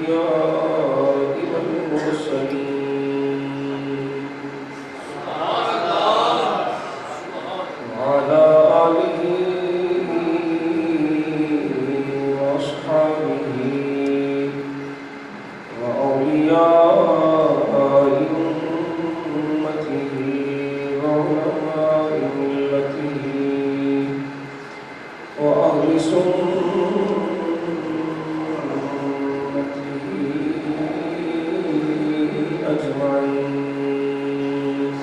الأنبياء والمرسلين وعلى آله وأصحابه وأولياء أمته وعلماء ملته وأهل سنته أجمعين.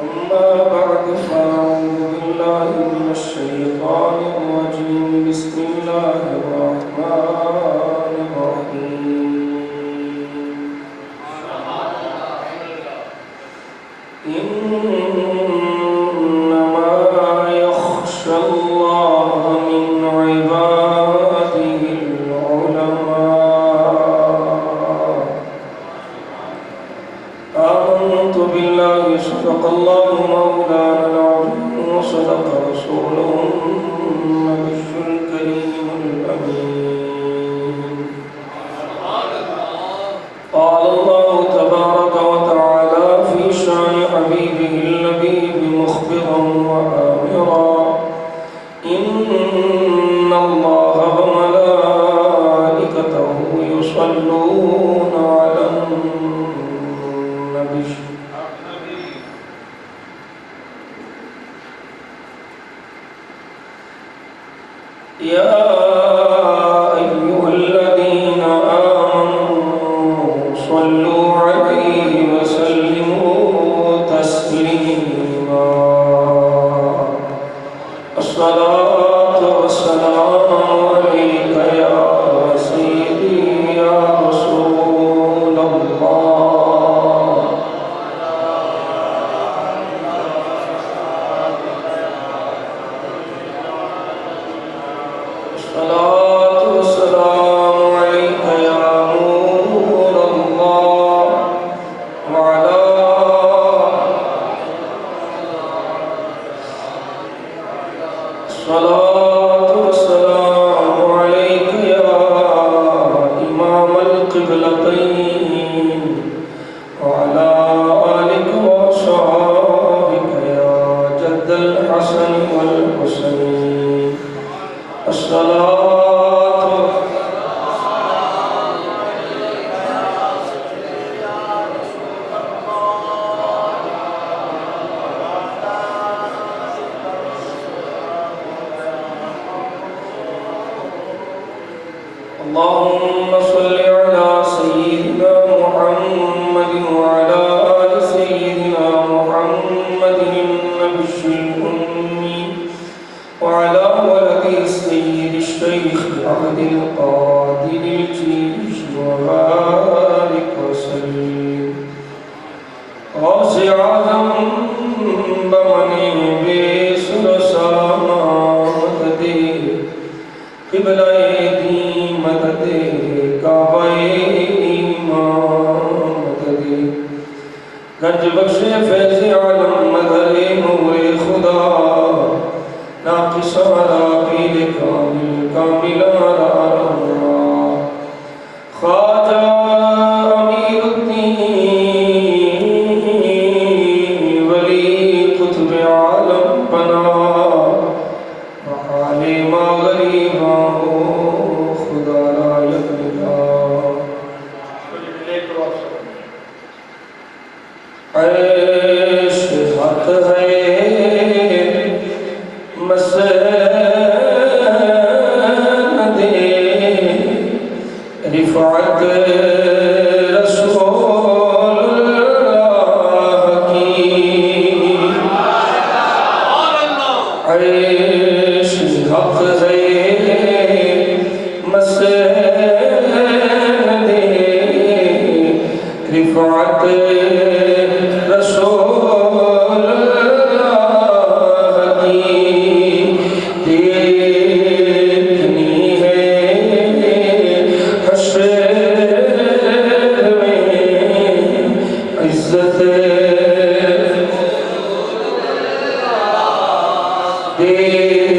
أما بعد فأعوذ بالله من الشيطان الرجيم. بسم الله الرحمن الرحيم. إنما يخشى الله من عباده العلماء. آمنت بالله صدق الله مولانا العظيم وصدق رسوله النبي الكريم الأمين. قال الله تبارك وتعالى في شأن حبيبه اللبيب مخبرا وآمرا: إن الله وملائكته يصلون على النبي. يا أيها الذين آمنوا صلوا عليه وسلموا تسليما. الصلاة والسلام عليك يا سيدي يا رسول الله. الصلاة والسلام عليك يا نور الله وعلى الصلاة والسلام عليك يا إمام القبلتين وعلى آلك وصحابك يا جد الحسن والحسين. الصلاة اللهم صل على سيدنا محمد وعلى آل سيدنا محمد النبي الأمي وعلى ولد السيد الشيخ عبد القادر الجيش وبارك وسلم. غوث اعظم بمنی بے سلسلہ مدد قبلہ دین مدد کعبہ ایمان مدد گنج بخش فیض عالم مدد نور خدا ناقص علی پیر کامل کامل علی اللہ. خواجہ امیر الدین ولی قطب عالم پناہ محال ما غریباں ہو خدا را یکلا. عیش حق ہے مسند رفعت رسول اللہ کی. عیش حق ہے مسند رفعت رسول اللہ کی. دیکھنی ہے حشر میں عزت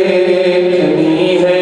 دیکھنی ہے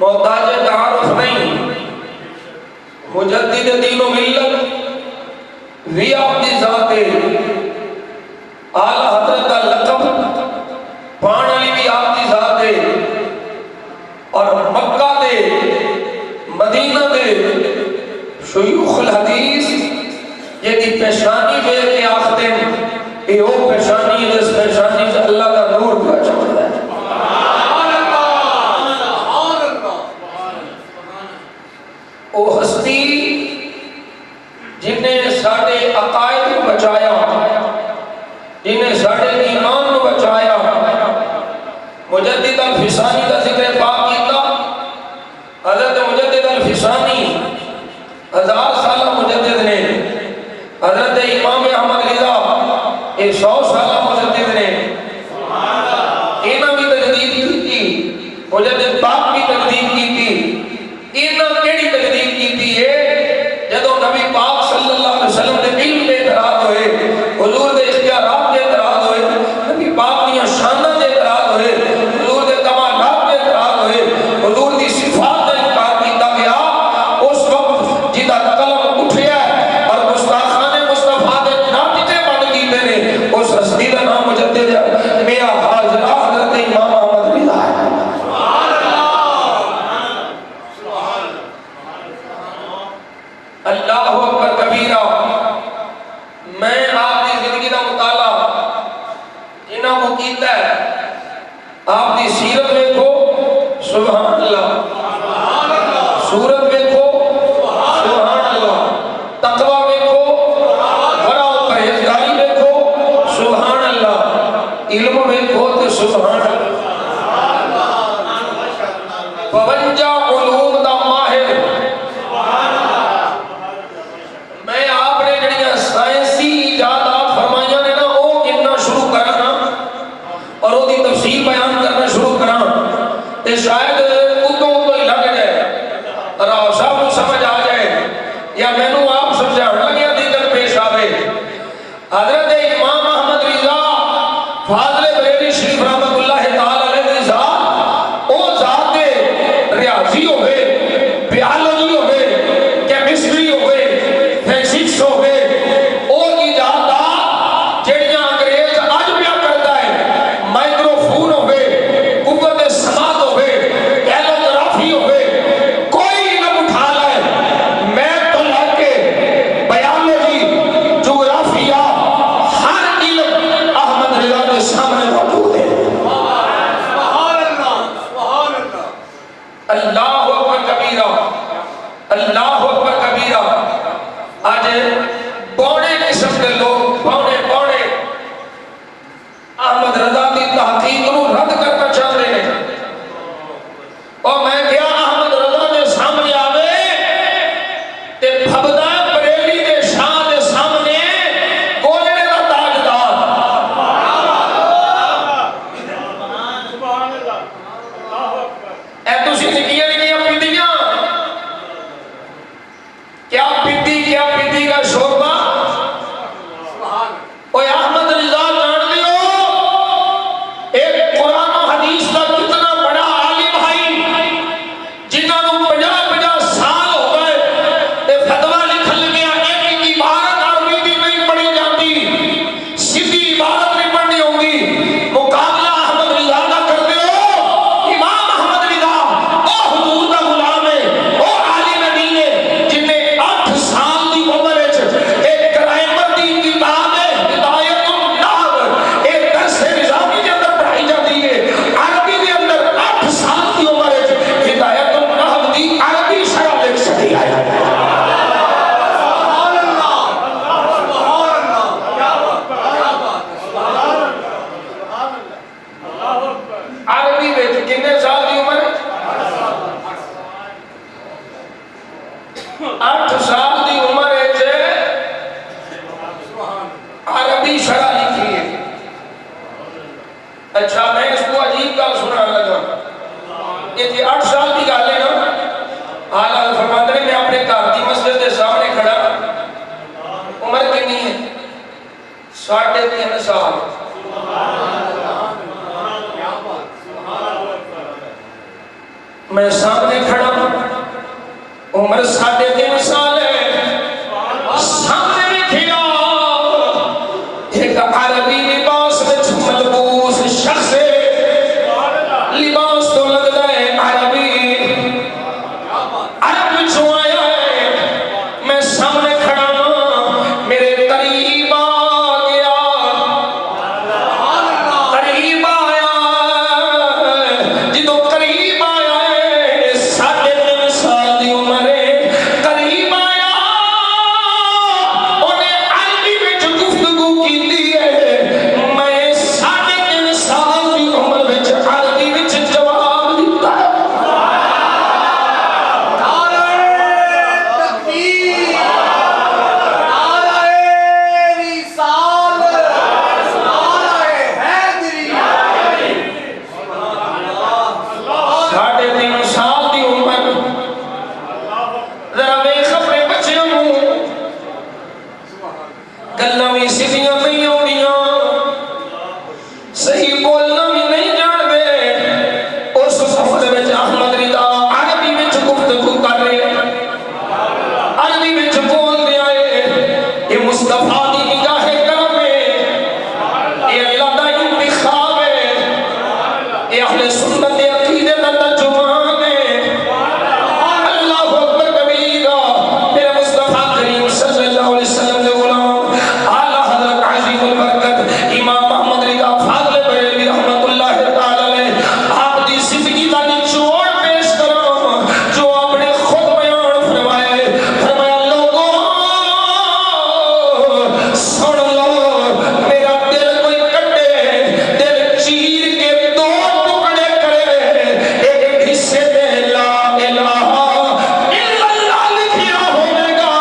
محتاج تعارف نہیں، مجدد دین و ملت وی آپ دی ذات ہے، اعلی حضرت کا لقب پان علی بھی آپ دی ذات ہے، اور مکہ دے مدینہ دے شیوخ الحدیث یہ دی پیشانی بے کے آختے ہیں کہ وہ پیشانی جس پیشانی سے اللہ کا نور کا چمکتا ہے۔ وہ ہستی جنہیں ساڑھے عقائد کو بچایا، جنہیں ساڑھے ایمان کو بچایا، مجدد الفسانی کا ذکر پاک کیتا۔ حضرت مجدد الفسانی 1000 سالہ مجدد نے، حضرت امام احمد رضا 100 سالہ مجدد نے، انہاں بھی تجدید کی تھی، مجدد پاک بھی تجدید کی تھی۔ انہاں کیڑی تجدید کی تھی ہے جدو نبی پاک صلی اللہ علیہ وسلم دے علم دے اعتراض ہوئے، حضور دے اختیارات دے اعتراض ہوئے، نبی پاک دیاں شاناں دے اعتراض ہوئے، حضور دے کمالات دے اعتراض ہوئے، حضور دی صفات کا انکار کیتا گیا۔ اس وقت جدا قلم اٹھیا اور گستاخان مصطفیٰ دے ناطقے بن کیتے نے، اس ہستی دا نام مجدد میاں حاضر حضرت امام احمد رضا ہے۔ اللہ اکبر کبیرہ۔ میں آپ کی زندگی کا مطالعہ جنہاں کو کیتا ہے، آپ کی سیرت دیکھو سبحان اللہ، صورت دیکھو سبحان اللہ، تقوی دیکھو، ورع و پرہیزگاری دیکھو سبحان اللہ، علم دیکھو تو سبحان اللہ، 52 علوم دا ماہر۔ میں آپ نے جڑیاں سائنسی ایجادات فرمائیاں نے نا، وہ گننا شروع کرنا اور وہ دی تفصیل بیان کرنا شروع کرنا تے شاید ادوں ہی لگ جائے، راہ صاحب کو سمجھ آ جائے، یا مینوں آپ سمجھاؤں لگیا دیگر پیش آوے۔ حضرت امام احمد رضا فاضل بریلوی شریف رحمۃ اللہ تعالی علیہ دی ذات، او ذات ریاضی ہوئے، بیالوجی ہوئے، کیمسٹری ہوئے، فزکس ہوئے، او ایجادات جڑیاں انگریز اج پیا کرتا ہے، مائکرو فون ہوئے، قوت سماعت ہوئے، کیلوگرافی ہوئے، کوئی علم اٹھا لائے، میتھ تو لے کے بیالوجی، جغرافیہ، ہر علم احمد رضا کے سامنے موجود ہے۔ اللہ اکبر کبیرہ، اللہ اکبر کبیرہ۔ آج بوڑے قسم کے لوگ بوڑے احمد رضا کی تحقیق کو رد کرنا چاہتے ہیں، اور میں کیا احمد رضا کے سامنے آوے تے بھبدا بریلی دے شاہ دے سامنے گولڑے دا تاجدار۔ اے تسی نکیاں نکیاں پیندیاں، کیا پیندی کا شوربہ؟ اوے احمد رضا جان دیو، ایک قرآن و حدیث کا کتنا بڑا عالم بھائی جنہاں نوں 50 سال ہو گئے تے فتویٰ لکھن لگیا، ایک عبارت عربی دی نہیں پڑھی جاتی، سیدھی عبارت نہیں پڑھنی ہوگی، مقابلہ احمد رضا کا کر دیو۔ امام احمد رضا او حضور دا غلام ہے، او عالم دین ہے، جنہیں 8 سال دی عمر وچ ایک گرامر دی کتاب ہے ہدایت النحو، ایک درس نظامی کے اندر پڑھائی جاتی ہے، عربی کے اندر 8 سال دی عمر وچ ہدایت النحو دی عربی شرح لکھ سکی ہے۔ عربی وچ کتنے سال دی عمر؟ 8 سال دی عمر وچ عربی شرح لکھی ہے۔ اچھا میں اس کو عجیب گل سنانے لگا، یہ 8 سال کی گل ہے نا۔ حالات فرماتے ہیں میں اپنے گھر کی مسجد کے سامنے کھڑا، عمر کتنی ہے؟ 3.5 سال۔ میں سامنے کھڑا عمر 3.5 سال ہے سامنے بیٹھیا ایک عربی لباس وچ ملبوس شخص لباس تو لگتا ہے عربی عرب وچوں آیا ہے میں سامنے کھڑا میرے قریب آ گیا قریب آیا جدو قریب آیا ہے 3.5 سال دی عمر ہے قریب آیا انہیں عربی وچ گفتگو کیتی ہے میں 3.5 سال دی عمر وچ عربی وچ جواب دیتا ہے گلاں بھی سیدھیاں نہیں ہوندیاں صحیح بولنا بھی نہیں جانتے اس سفر وچ احمد رضا عربی وچ گفتگو کر رہے عربی وچ بول رہے آئے یہ مصطفیٰ دی نگاہ کرم ہے یہ اللہ دا انتخاب ہے یہ اہل سنت عقیدے دا ترجمان ہے اللہ اکبر کبیرہ میرے مصطفیٰ کریم صلی اللہ علیہ وسلم نے غلام اعلیٰ حضرت عظیم البرکت امام محمد رضا فاضل بریلوی رحمت اللہ تعالی علیہ آپ دی زندگی دا نچوڑ پیش کرو جو اپنے خود بیان فرمائے فرمایا لوگوں سن لو میرا دل کوئی کٹے دل چیر کے 2 ٹکڑے کرے ایک حصے میں لا الہ الا اللہ لکھیا ہوئے گا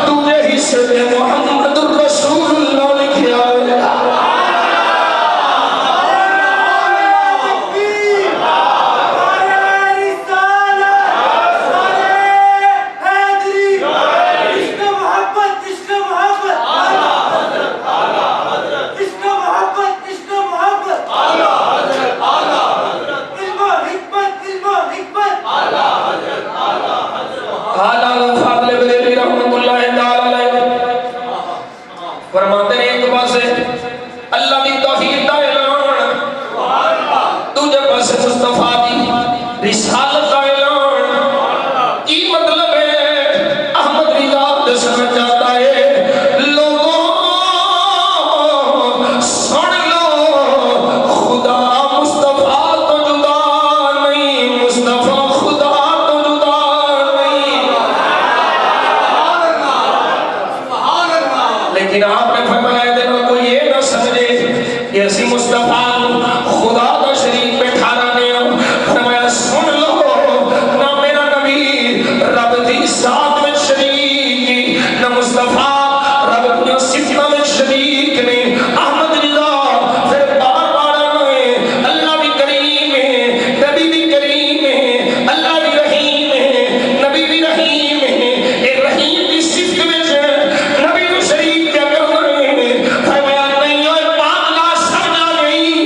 دوسرے حصے میں محمد الرسول اللہ لکھیا ہوئے گا اعلیٰ فاضل بریلوی رحمت اللہ تعالی علیہ فرماتے ہیں ایک پاسے اللہ دی توحید دا اعلان دوسرے پاسے مصطفیٰ دی رسالت دا اعلان کی مطلب ہے احمد رضا دسنا چاہتا ہے لوگوں سن لو خدا مصطفیٰ تو جدا نہیں مصطفیٰ خدا تو جدا نہیں لیکن آپ نے فرمایا دینا کوئی یہ نہ سمجھے کہ اسی مصطفیٰ خدا کا شریک پہ ٹھہرانے ہوں فرمایا سن لو نہ میرا نبی رب دی ذات میں شریک کی نہ مصطفیٰ رب دی صفات میں شریک نے احمد رضا پھر بار بار آئے اللہ بھی کریم ہے نبی بھی کریم ہے اللہ بھی رحیم ہے نبی بھی رحیم ہے اے رحیم کی صفت میں نبی بھی شریک کیا کر رہے ہیں فرمایا نہیں اور پاک لا سمجھا نہیں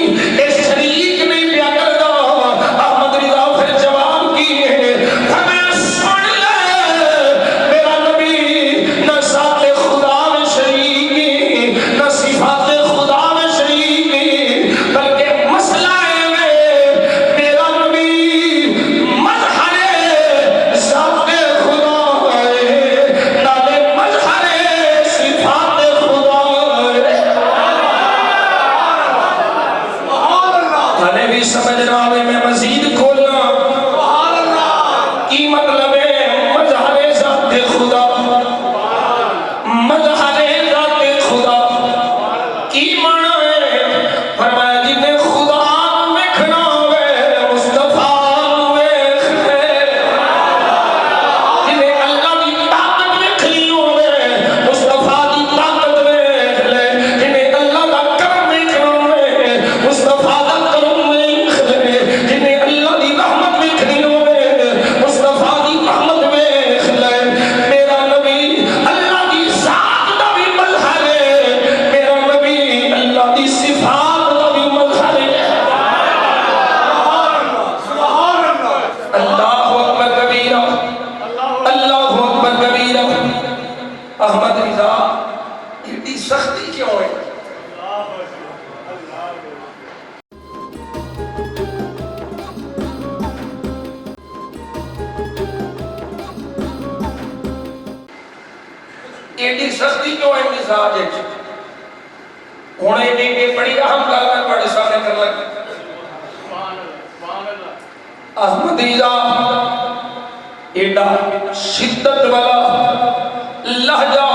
ایڈی سختی کیوں ہے مزاج ہے؟ ہوں یہ بڑی اہم گل میں بڑے سامنے کر لگا. احمدیہ ایڈا شدت والا لہجہ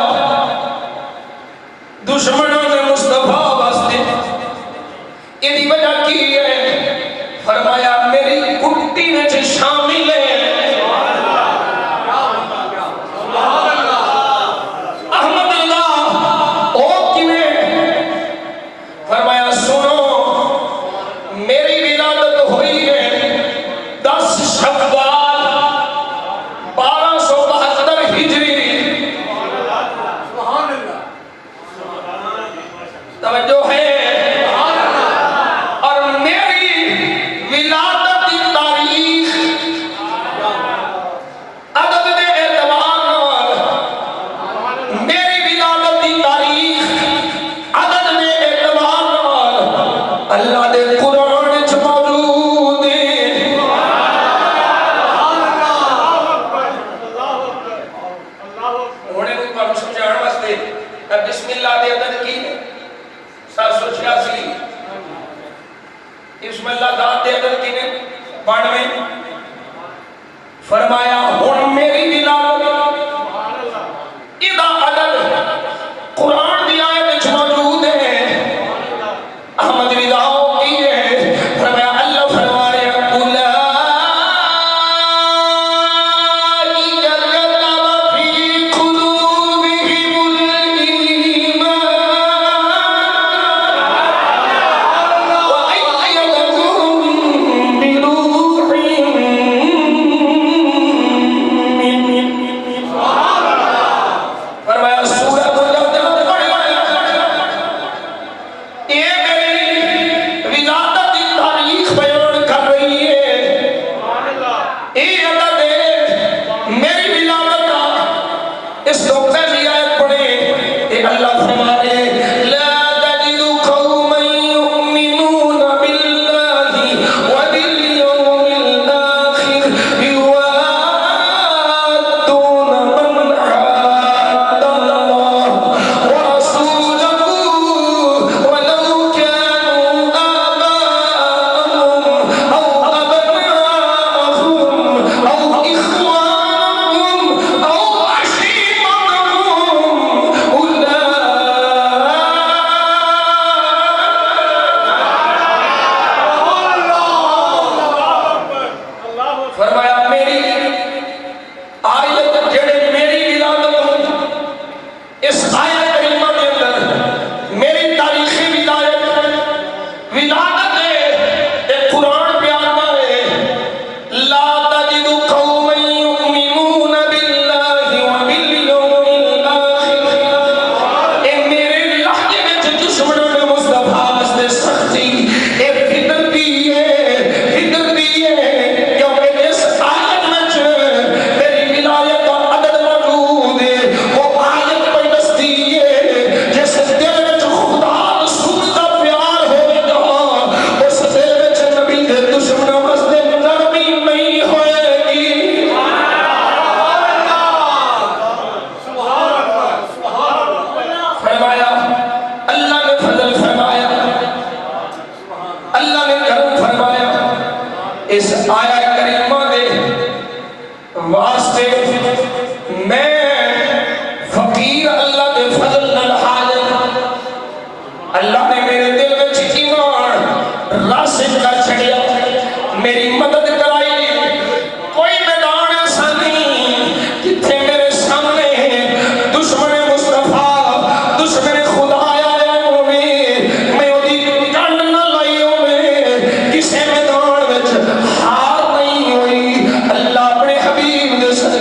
دشمنوں نے مصطفیٰ واسطے یہ وجہ کی ہے؟ فرمایا میری کٹی میں شامل ہے. فرمایا ہن میری ولادت ادا عدد قرآن دی آیت وچ موجود ہے. احمد رضا کی ہے. فرمایا اللہ فرما رہے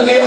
کے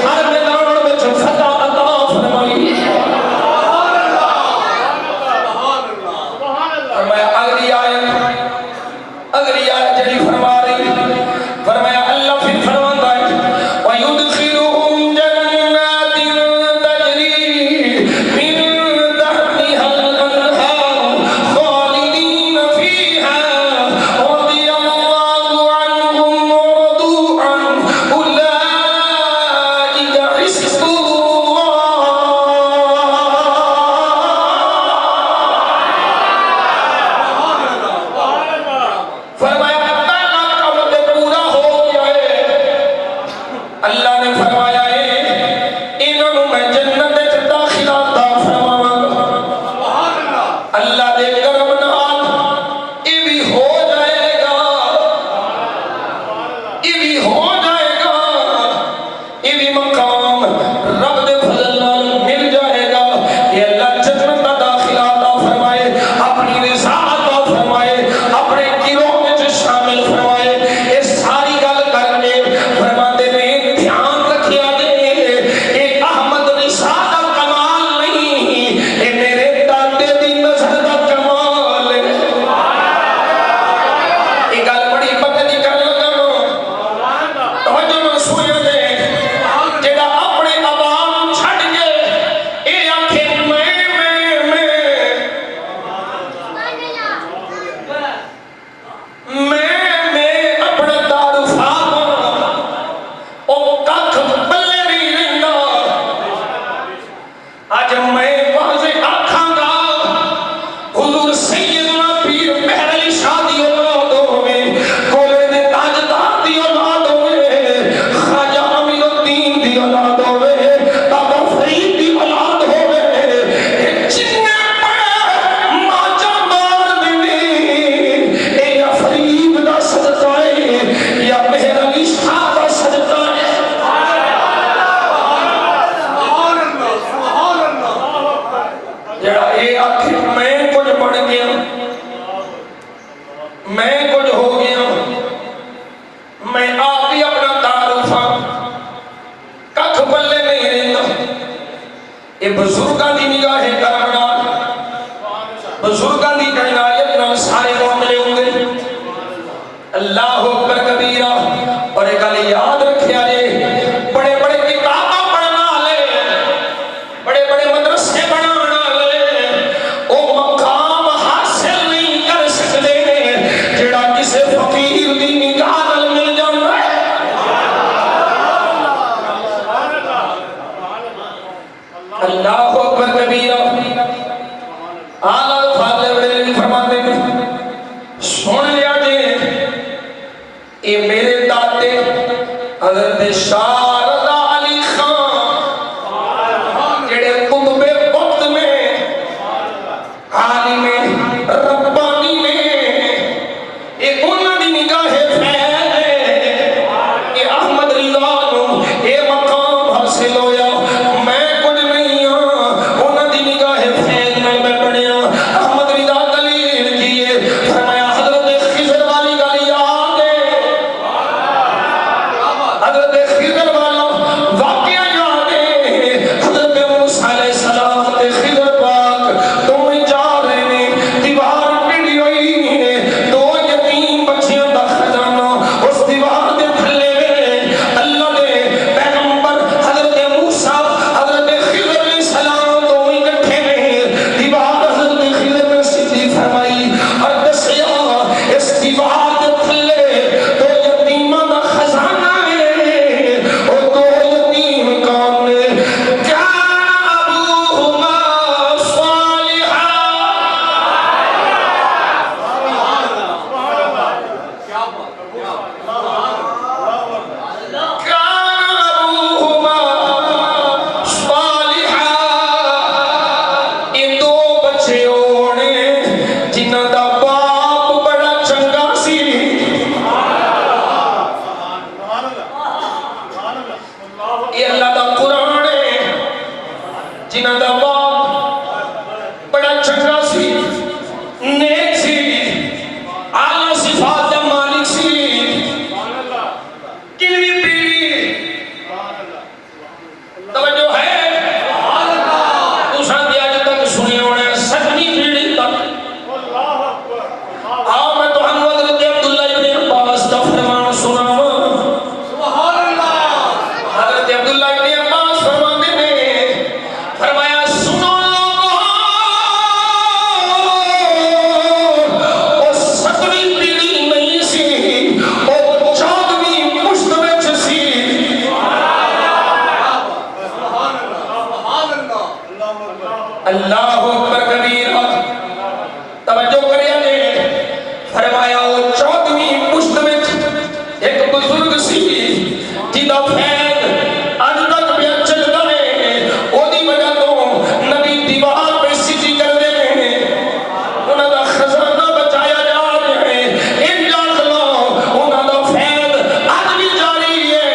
رب دے فضل نال مل جائے گا کہ اللہ جنت دا داخلہ عطا فرمائے، اپنی رضا عطا فرمائے، اپنے گروہ میں شامل فرمائے۔ یہ ساری گل کر کے فرماتے نے دھیان رکھیا جے، یہ احمد رضا دا کمال نہیں، یہ میرے دادے دی نظر دا کمال ہے۔ یہ گل بڑی پتہ دی گل لگا توجہ نہ سنیا جے، جڑا اپنے عوام چھڈ کے اے آکھے میں اپنا دارو فاقا او ککھ پلے نہیں رہندا، اج میں واضح آکھاں گا حضور سیدنا پیر مہر علی شاہ دی اولاد ہوے، کولے دے تاجدار دی اولاد ہوے، خواجہ امین الدین دی اولاد ہوے، بابا فرید دی اولاد ہوے، جننے پڑھے ماجا مار دینے، اے یا فرید دا صدقہ ہے یا مہر علی شاہ دا صدقہ ہے۔ جڑا اے آخر میں کچھ بڑھ گیا، میں کچھ ہو گیا، میں آپ ہی اپنا تعارف ککھ بلے نہیں رہتا، یہ بزرگاں دی نگاہ کرم نال، بزرگاں دی عنایت نال سارے معاملے ہوں گے۔ اللہ اکبر کبیرہ۔ اور ایک گل یاد رکھیا جے، بڑے بڑے کتاباں پڑھن والے، بڑے بڑے مدرسے بنان والے او مقام حاصل نہیں کر سکتے جڑا کسے فقیر دی نگاہ نال مل جاندا ہے۔ اللہ اکبر کبیرہ۔ اعلیٰ فاضل بڑے فرماتے ہیں سن لیا جے، اے میرے دادے حضرت شاہ رضا علی خان جڑے قطب وقت میں عالم ربانی نے، اے انہاں دی نگاہ فیض ہے کہ احمد رضا نو اے مقام حاصل ہویا، میں کچھ نہیں ہاں، انہاں دی نگاہ فیض نال میں بنیا۔ احمد رضا دلیل کیے، فرمایا حضرت خضر والی گل یاد ہے، حضرت خضر والا واقعہ یاد ہے، حضرت موسیٰ علیہ السلام تے خضر پاک دونوں جا رہے نے، دیوار ٹیڑھی ہوئی ہے، دو یتیم بچیاں دا خزانہ اس دیوار دے تھلے وے، اللہ دے پیغمبر حضرت موسیٰ حضرت خضر علیہ السلام دونوں اکٹھے نے، دیوار حضرت خضر نے سیدھی فرمائی اور دسیا اس دیوار دے تھلے دو یتیماں دا خزانہ ہے، اور دو یتیم کون نے؟ کان ابوہما صالحا، کان ابوہما صالحا، یہ دو بچے ہونے جنہاں دا باپ بڑا چنگا سی۔ یہ اللہ دا قرآن ہے، جنہاں دا باپ بڑا چنگا سی، نیک سی، اعلیٰ صفات دا مالک سی، کنویں پیڑھی توجہ ہے، تساں دی اج تک سنیا ہونا ہے، ستویں پیڑھی تک۔ آؤ میں تہانوں حضرت عبداللہ ابن عباس دا فرمان سناواں۔ حضرت عبداللہ ابن عباس فرماتے نے، فرمایا سنو لوگو، او ستویں پیڑھی نہیں سی، او 14ویں مشت وچ سی۔ اللہ اکبر کبیرہ۔ توجہ کریا جے، فرمایا او 14ویں مشت وچ ایک بزرگ سی جدا فیض اج تک بھی چلدا ہے، او دی وجہ تو نبی دیوار پہ سجدے کردے نے، انہاں دا خزانہ بچایا جا رہا ہے، ان داخلہ انہاں دا فیض اج بھی جاری ہے۔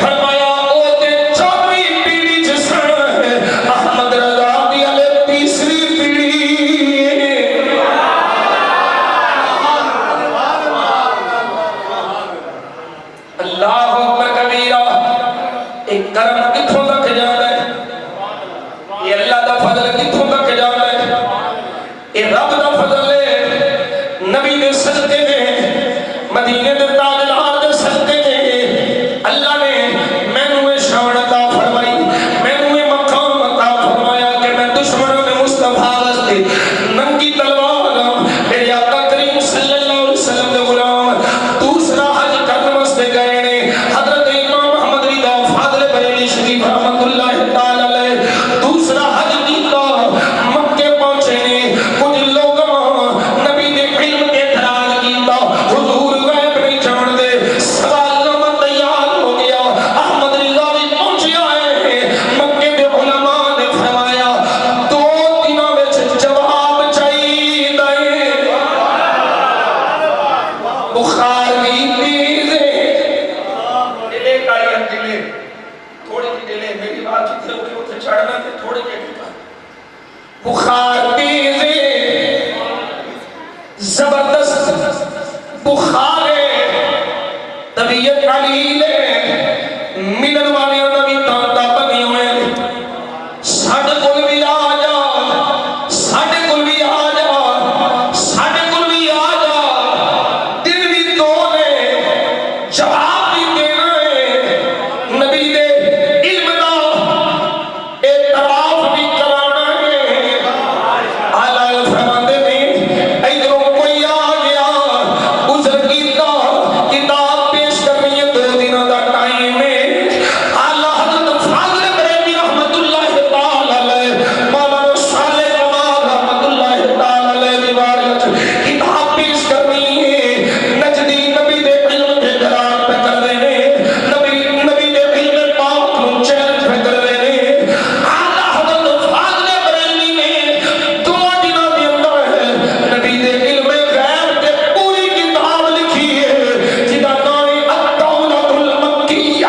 فرمایا او تے 14ویں یہ کرم کتھوں تک جانا ہے، یہ اللہ دا فضل کتھوں تک جانا ہے، یہ رب دا فضل ہے، نبی دے صدقے میں، مدینے دے تاجدار دے صدقے میں اللہ نے مینوں شان عطا فرمائی، مینوں مقام عطا فرمایا کہ میں دشمنوں نے مصطفیٰ واسطے ننگی تلوار میرے آقا کریم صلی اللہ علیہ وسلم دے غلام دوسرا حج کرنے واسطے گئے نے، حضرت امام محمد رضا فاضل بریلوی شریف رحمۃ اللہ تعالی علیہ دوسرا حج کیتا، مکے پہنچے نے، کچھ لوگ نبی دے علم کے اعتراض کیتا، حضور غیب نہیں جان دے، سوال نامہ تیار ہو گیا، احمد رضا بھی پہنچیا ہے، مکے دے علماء نے فرمایا 2 دنوں وچ جواب چاہیدا ہے، بخار بھی تیز ہے، دلے کائی دلے تھوڑی کی دلے میری بات جتنے ہوگی اتنے چڑھنا تھے تھوڑی کے ٹکا، بخار تیز ہے، زبردست بخار ہے، طبیعت علیل ہے، ملن والے نبی تانتا بنی ہوئے، ساڑھے کل بھی آ جا، ساڑھے کل بھی آ جا، ساڑھے کل بھی آ جا، دل بھی تو نے جواب بھی دینا ہے، نبی دے علم دا اعتراف بھی کرانا ہے، آلہ فرماندے میں ادھروں کوئی آ گیا، عذر کیتا، کتاب پیش کرنی ہے 2 دنوں دا ٹائم ہے، آلہ حضرت فاضل بریلوی رحمت اللہ تعالی علیہ مولانا صالح کمال رحمت اللہ تعالی علیہ دیوار کتاب پیش کرنی ہے، نجدی نبی دے علم کے درار پہ کر دینے، نبی دے علم پاک نو چیلنج پہ کر دینے، آلہ حضرت فاضل بریلوی نے 2 دنوں دے اندر نبی دے علم غیب تے پوری کتاب لکھی ہے جدا نام ہے الدولۃ المکیہ،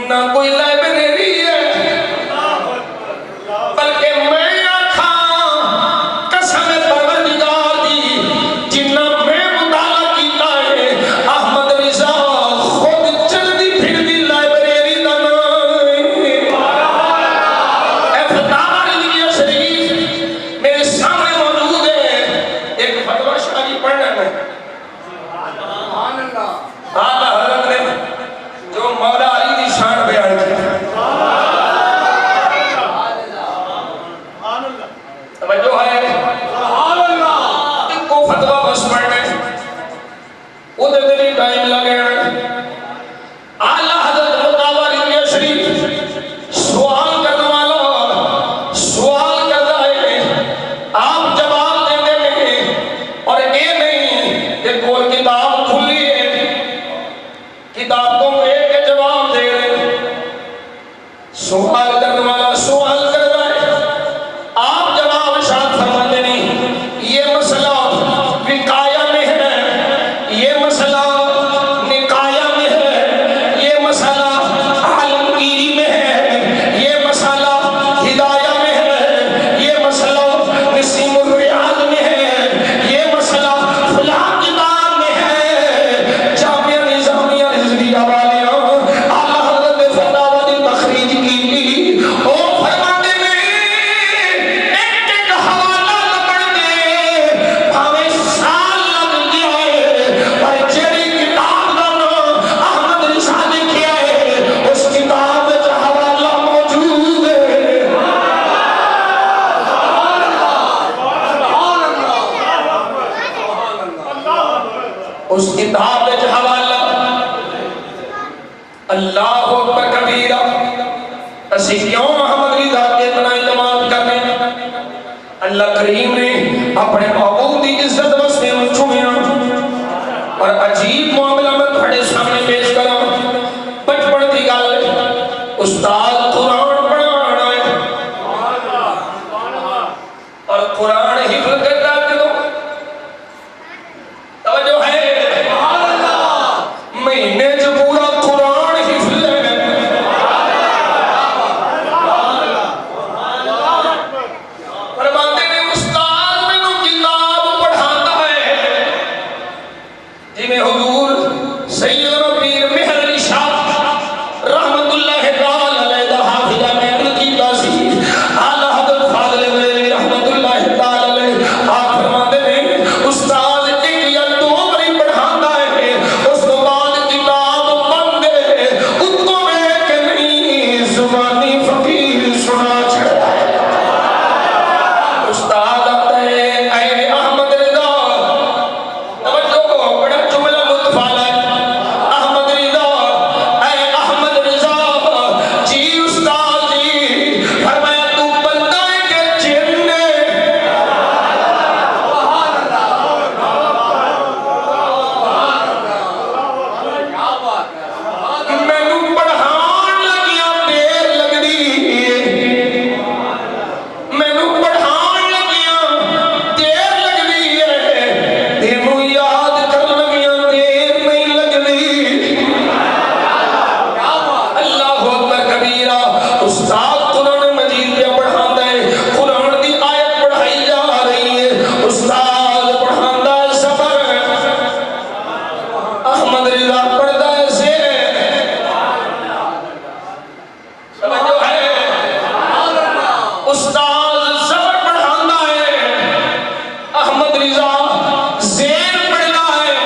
نہ کوئی لائبریری ہے بلکہ میں آکھاں قسم پروردگار دی جنہ میں مطالعہ کیتا ہے احمد رضا خود چلدی پھردی لائبریری دا نام ہے، اے فتاوی رضویہ شریف میرے سامنے موجود ہے، ایک فتویٰ شاہی پڑھنا ہے، آلہ حضرت نے جو مولا علی دی شان بیان کی، توجہ ہے، ایک کو فتویٰ بس پڑھنے ادھر دلی ٹائم لگے ہیں، آلہ حضرت فتاوی رضویہ شریف سوال کرنے والا سوال کر رہا ہے، آپ جواب دے دیں اور اے نہیں کہ کوئی کتاب کھلی ہے، کتاب کو ایک کے جواب دے رہے، سوال کرنے والا سوال کر رہا ہے، آپ جواب شاید فرماتے نہیں، یہ مسئلہ وقایہ میں ہے، یہ مسئلہ نکایہ میں ہے، یہ مسئلہ عالمگیری میں ہے، یہ مسئلہ ہدایہ میں ہے، یہ مسئلہ نسیم الریاض میں ہے، یہ مسئلہ فلاں کتاب میں ہے، جامعہ نظامیہ رضویہ والیاں آلہ حضرت نے فتاوی دی تخریج کی، او فرماتے میں ایک ایک حوالہ نہ پڑھ دے، بھاوے سال لگ گیا ہے، پر جیڑی کتاب دا نام احمد رضا نے کیا ہے اس کتاب وچ حوالہ موجود ہے، اس کتاب وچ حوالہ، اللہ اکبر کبیرہ، اسی کیوں محمد رضا کے اتنا اعتماد کرنے، اللہ کریم نے اپنے محبوب دی عزت واسطے انہوں چنیا، اور عجیب معاملہ میں تھوڑے سامنے پیش کرا، بچپن دی گل، استاد قرآن پڑھانا ہے اور قرآن حفظ کرتا ہے، توجہ ہے، مہینے جو پورا قرآن حفظ ہے، فرماتے نے استاد میں نو کتاب پڑھاتا ہے، استاد پڑھاندا صبر احمد رضا پڑھدا سے سمجھو ہے استاد صبر پڑھاندا ہے احمد رضا زیر پڑھدا ہے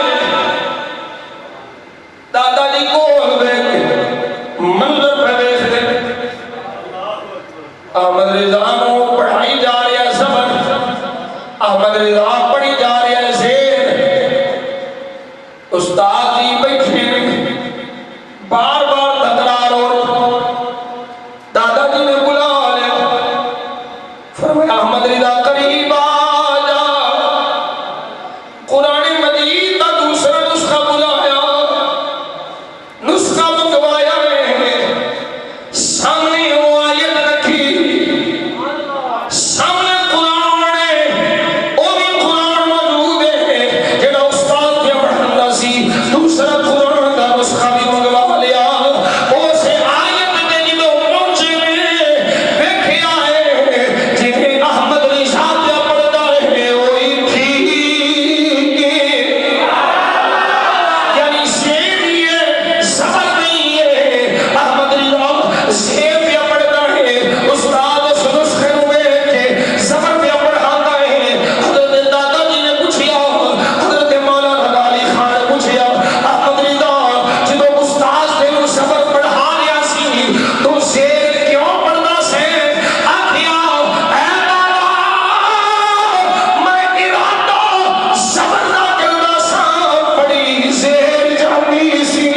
دادا جی کو دیکھ منظر پہ دیکھ دے احمد رضا نو پڑھائی جا رہی ہے صبر احمد رضا پڑھی جا رہی ہے زیر استاد جی بیٹھے بار بار تکرار ہو دادا جی نے بلا لیا فرمایا احمد رضا قریب آ جا قرآن مجید کا دوسرا نسخہ بلایا نسخہ منگوایا سامنے وہ آیت رکھی سامنے قرآن نے وہ بھی قرآن موجود ہے جڑا استاد کیا پڑھنا سی دوسرا قرآن کا نسخہ بھی منگوا لیا اسے آیت دے جدو پہنچے دیکھے آئے جنہیں احمد رضا کیا پڑھتا ہے وہی ٹھیک یعنی زیر ہی ہے زبر نہیں ہے احمد رضا زیر پہ پڑھتا ہے استاد اس نسخے ہوئے کہ زبر پہ پڑھاتا ہے حضرت دادا جی نے پوچھیا حضرت مولانا غالی خان نے پوچھیا احمد رضا جدو استاد نے وہ زبر پڑھا لیا سی تو زیر کیوں پڑھنا سے آکھیا اے دادا میں ارادہ زبر نہ کرنا سا پڑھی زیر جانی سی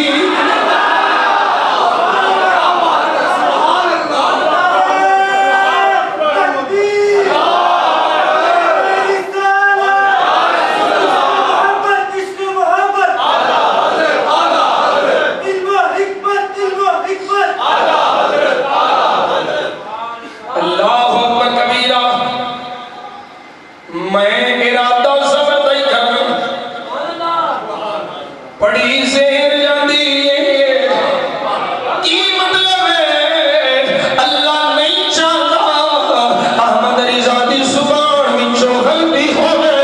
اللہ اکبر کبیرہ میں ارادہ زبر نہیں کرنا پڑھی زیر جاندی ہے کی مطلب ہے اللہ نہیں چاہتا احمد رضا دی زبان وچوں غلطی ہوے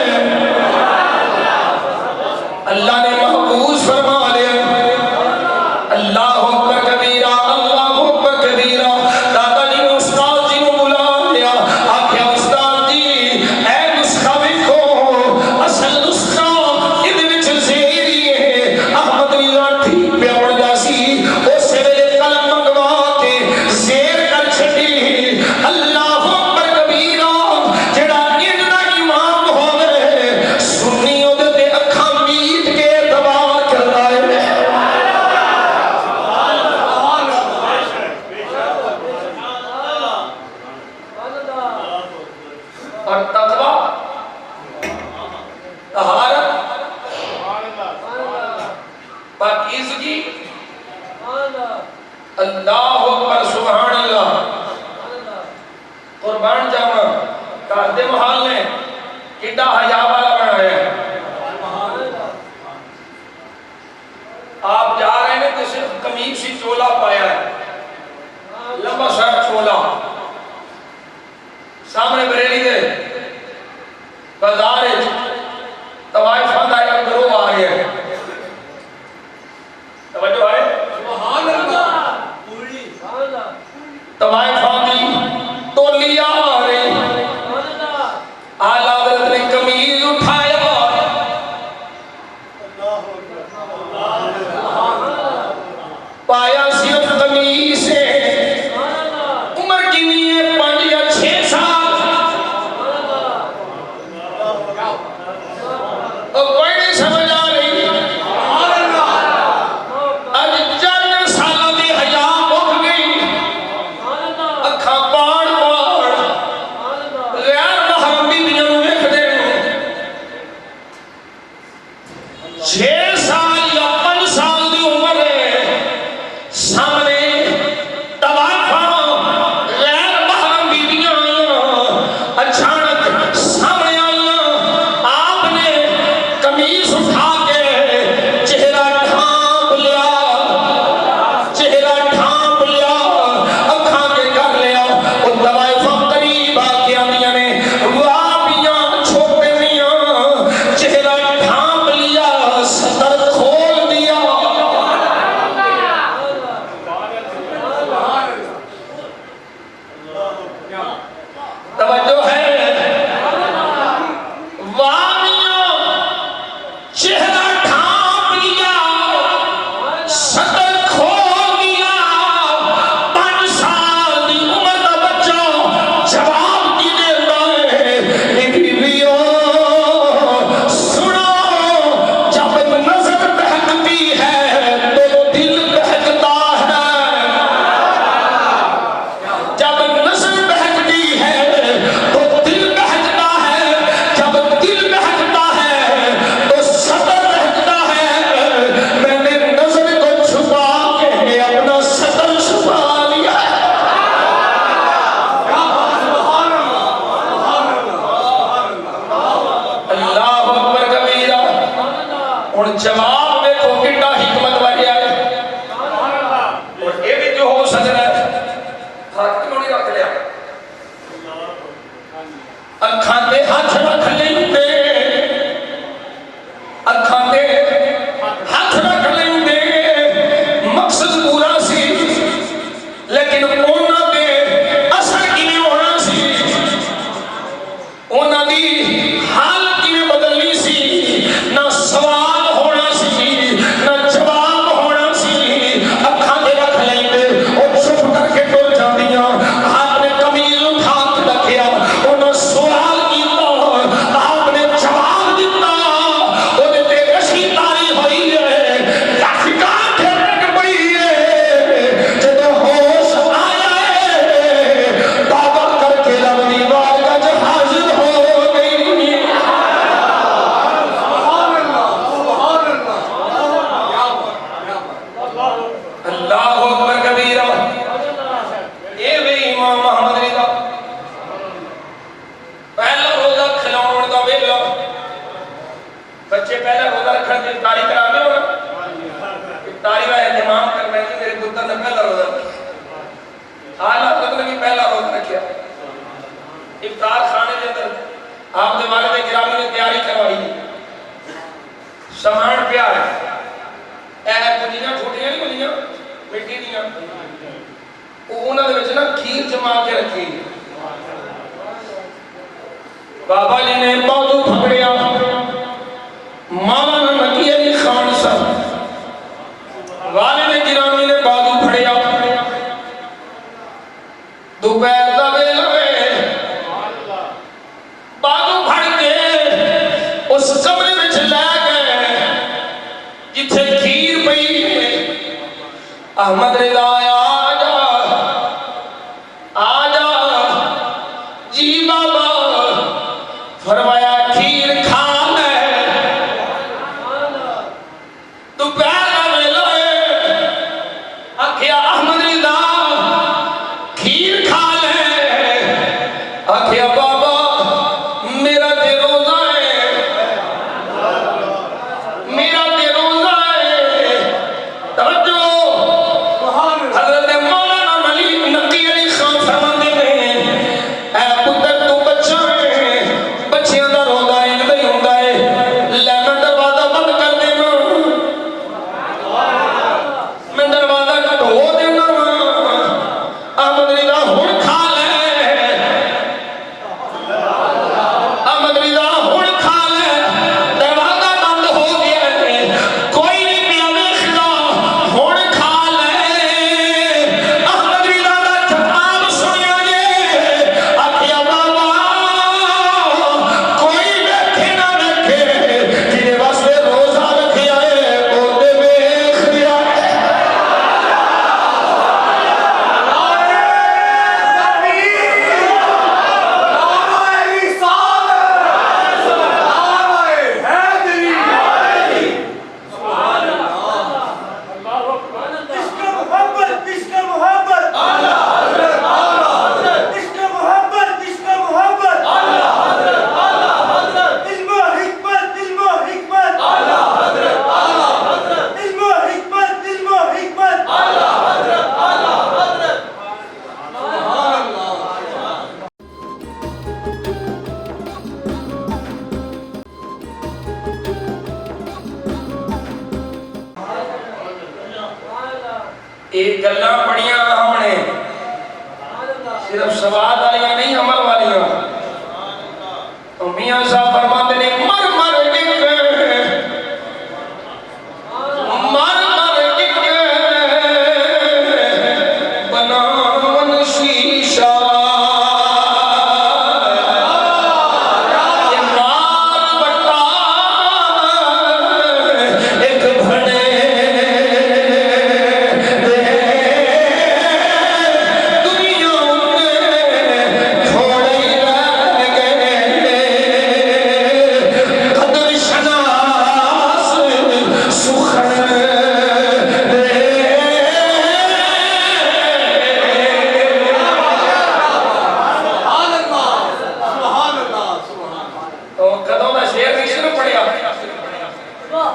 اللہ نے محفوظ فرما لیا اللہ اکبر کبیرہ اللہ اکبر کبیرہ دادا جی نے استاد جی کو بلا لیا آکھیا استاد جی اے نسخہ ویکھو اصل نسخہ ادھے وچ زیر ہی ہے احمد رضا ٹھیک پہ پڑھدا سی اس ویلے قلم منگوا کے زیر کر چھڈی اللہ اکبر کبیرہ جڑا ان دا امام ہوے سنی اودے تے اکھاں میٹ کے اعتبار کردا ہے اور تقوی طہارت پاکیزگی اللہ اکبر سبحان اللہ قربان جاواں گھر دے محل نے کڈا حیا والا بنایا ہے آپ جا رہے ہیں تو صرف قمیض سی چولا پایا ہے لمبا سا چولا سامنے بریلی دے بازار طوائفاں دا ایک گروہ آ رہا ہے توجہ ہے سبحان اللہ پوری طوائفاں دی تولی آ رہی اعلی حضرت نے قمیض اٹھایا پایا صرف قمیض سے عمر کتنی ہے 5 یا 6 سال اور کوئی نہیں سمجھ آ رہی اج 4 سالوں کی حیا اٹھ گئی اکھاں پاڑ پاڑ غیر محرم بیویاں نوں ویکھدے 6 سال یا 5 سال دی عمر ہے سامنے طوائفاں غیر محرم بیویاں آئیاں اچانک سامنے آئیاں آپ نے قمیص اٹھا کے چہرہ ڈھانپ لیا اکھاں کے کر لیا وہ طوائفاں قریب آ کے آندیاں نے واہ میاں چھوٹے میاں چہرہ ڈھانپ لیا صدر کھو لیا 5 سال دی عمر دا بچہ جواب کی دیتا ہے بیویوں سنو جب نظر بہکتی ہے تو دل بہکتا ہے جب نظر بہکتی ہے تو دل بہکتا ہے جب دل بہکتا ہے تو صدر بہکتا ہے میں نے نظر کو چھپا کے اپنا صدر چھپا لیا اللہ اکبر کبیرہ اور جواب دیکھو کتنا حکمت والی ہے اور یہ بھی جو ہو سکتا ہے ہاتھ کیوں نہیں رکھ لیا اکھاں تے ہاتھ رکھ لیندے اکھاں تے ہاتھ رکھ لیندے مقصد پورا سی لیکن انہاں تے اثر کیویں ہونا سی انہاں دی حالت کیویں بدلنی سی نہ سوال ہونا سی نہ جواب ہونا سی اکھاں تے رکھ لیندے او چپ کر کے ٹر جاندیاں آپ نے قمیض اٹھا کے رکھیا انہاں سوال کیتا آپ نے جواب دیتا اودے تے رشی تاری ہوئی ہے لکھکا ٹھیک پئی ہے جدوں ہوش آیا ہے توبہ کر کے رب دی بارگاہ وچ حاضر ہو گئی اللہ اکبر کبیرہ اے وے امام محمد رضا پہلا روزہ کھلاؤن دا ویلا بچے پہلا روزہ رکھن دی افطاری کرا دے ہونا افطاری کا اہتمام کرنا ہے کہ میرے پتر نے پہلا روزہ رکھا حالات نے بھی پہلا روزہ رکھا افطار کھانے کے اندر آپ کے والد گرامی نے تیاری کروائی سامان پیا ہے اے کلیاں چھوٹیاں نہیں کلیاں مٹی دیاں انہاں دے وچ نا کھیر جما کے رکھی بابا جی نے موضوع پکڑیا مولانا نقی علی خان صاحب والد گرامی نے بازو پھڑیا دوپہر دا ویلا بازو پھڑ کے اس کمرے وچ لے گئے جتھے کھیر پئی احمد رضا آ جا جی بابا فرمایا کھیر کھا لے دوپہر کا ویلا ہے آکھیا احمد رضا کھیر کھا لے آکھیا بابا میرا تے روزہ ہے میرا تے روزہ ہے توجہ حضرت مولانا نقی علی خان فرماندے ہیں اے پتر تو بچہ ہے بچیاں دا روزہ اندا ہی ہوندا ہے لے میں دروازہ بند کر دینا میں دروازہ ڈھو دینا احمد رضا ہن کھا لے احمد رضا ہن کھا لے دروازہ بند ہو گیا ہے کوئی نہیں پیا ویکھدا ہن کھا لے احمد رضا دا جواب سنیا جے آکھیا بابا کوئی ویکھے نہ ویکھے جہدے واسطے روزہ رکھیا ہے او تے ویکھ لیا ایک گلاں پڑھیاں ہم نے صرف سواد والیاں نہیں عمل والیاں میاں صاحب فرماتے ہیں مر مر ایک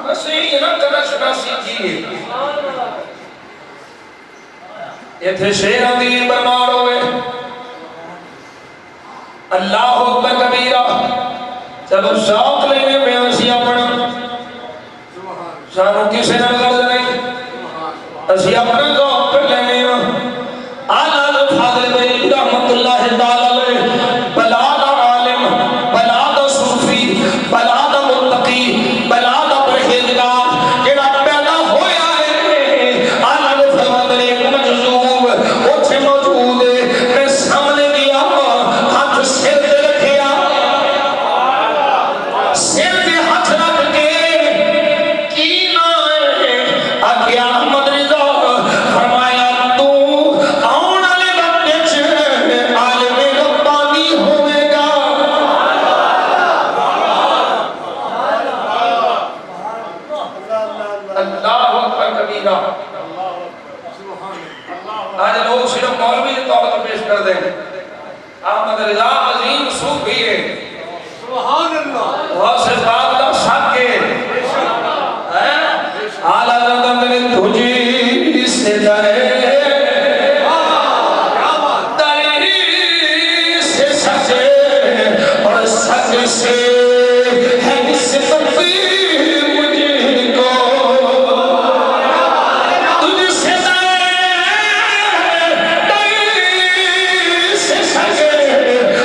بس یہ نا کنا شناسی کی یہ تھے شیران دی برمار ہوئے اللہ اکبر کبیرہ چلو شوق لینے میں اسی اپنا سانو کسی نہ غرض نہیں اسی اپنا ذوق پر لینے آلہ فاضل بری رحمت اللہ تعالی بلاد عالم بلاد صوفی بلاد متقی بلاد پرہیزگار جڑا پیدا ہویا ہے آلہ فاضل ایک مجذوب اوتھے موجود ہے میں سامنے دیا ہاتھ سر تے رکھیا سر تے ہاتھ رکھ کے کی نہ ہے آگے احمد رضا فرمایا تو آن والے وقت وچ عالم ربانی ہوے گا اللہ اکبر کبیرہ آج لوگ صرف مولوی کے طور پر پیش کر دیں احمد رضا عظیم صوفی ہے سبحان اللہ بہت سے بات کا شک ہے اعلیٰ حضرت نے تجھی سے درے دری سے سچے اور سچ سے ہے نسبت مجھ کو تجھ سے دری سے سچے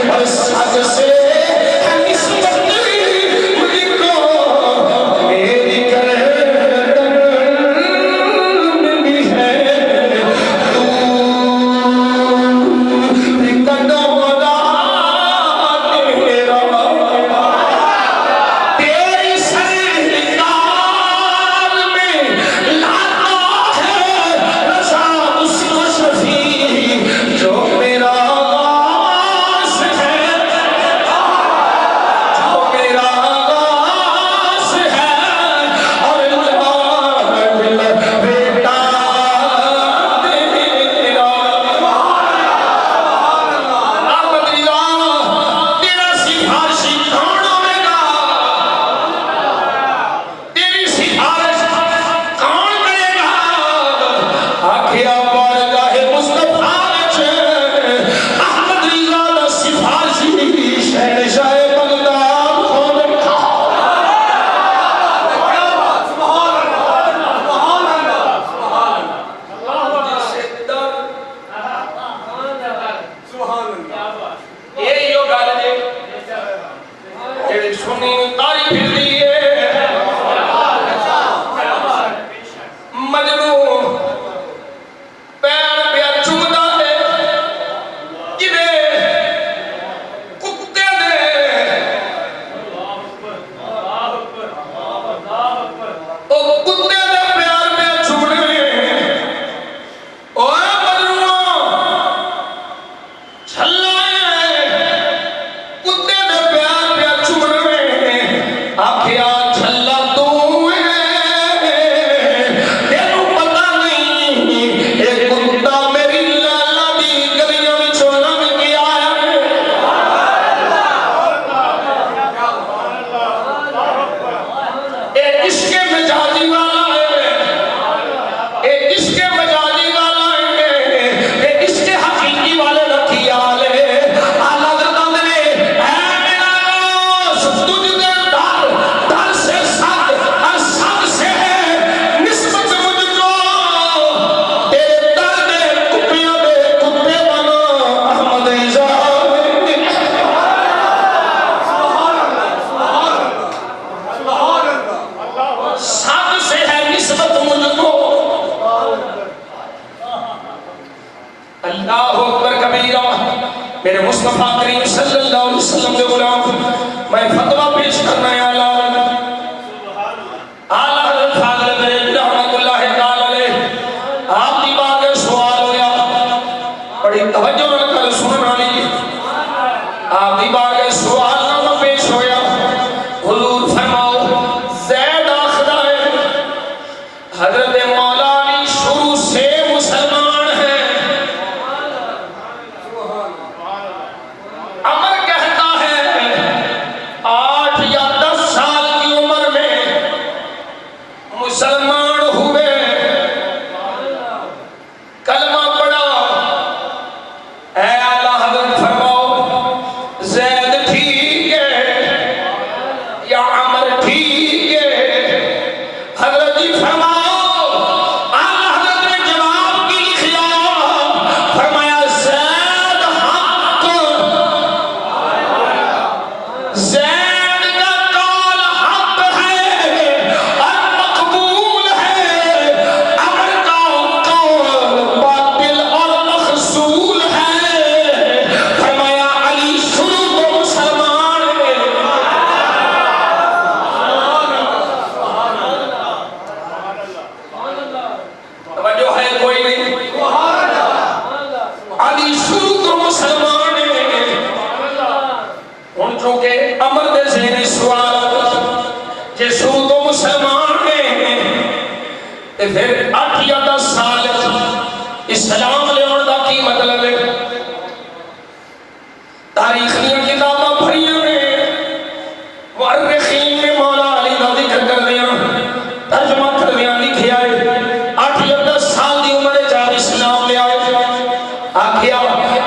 اور سچ سے ہے نسبت مجھ کو میری گردن بھی ہے تو قدم ادا تیرا تیری سرکار میں لاتا ہے رضا اس مشرفی جو میرا آغاز ہے جو میرا آغاز ہے اور دل بیٹا تیرا احمد رضا تیرا سفارشی کون ہوئے گا تیری سفارش کون کرے گا آکھیا بارگاہ مصطفیٰ وچ احمد رضا دا سفارشی شہنشاہ بغداد کھول رکھا یہ جو گل جے جڑی سنی تاری پھر رہی ہے مجنو پیر پیا چومدا ہے جویں کتے دے او کتے دے پیار پیا چومنے اوے مجنو چھلا کتے دے پیار پیا چومنے آکھیا چھلا تو تینوں پتہ نہیں یہ کتا میری لالا دی گلیاں وچوں لنگ کے آیا اے عشق مجازی والا ہے اے عشق مجازی والا ہے اے عشق حقیقی والے دا خیال ہے اعلیٰ حضرت نے اے میرا غوث تجھ دے در سے صد اور صد سے ہے نسبت مجھ کو تیرے در دے کپیاں دے کتے بنا احمد رضا صد سے ہے نسبت مجھ کو اللہ اکبر کبیرہ میرے مصطفیٰ کریم صلی اللہ علیہ وسلم کے غلام میں فتویٰ پیش کرنا ہے اعلیٰ حضرت فاضل بریلوی رحمت اللہ تعالی علیہ آپ کی بات کا سوال ہویا بڑی توجہ نہ کر سننا لی آپ کی بات کا سوال نہ پیش ہویا حضور فرماؤ زید آخدہ ہے حضرت مولا علی شروع سے مسلمان ہے عمر کہتا ہے ٹھیک ہے حضرت جی فرماؤ آقا حضرت نے جواب کی لکھیا فرمایا زید حق زید کا قول حق ہے اور مقبول ہے عمر کا قول باطل اور مخصول ہے فرمایا علی شروع تو مسلمان ہے توجہ ہے کوئی نہیں علی شروع تو مسلمان ہے ہن چونکہ امر دے ذہنی سوال جے شروع تو مسلمان ہے تے پھر 8 یا 10 سال اسلام لیاون دا کی مطلب ہے تاریخ دی کتاباں پڑھیاں نے مورخین نے مولا علی دا ذکر کر دیا ترجمہ کر دیا لکھیا ہے 8 یا 10 سال دی عمر چار اسلام لے آئے آکھیا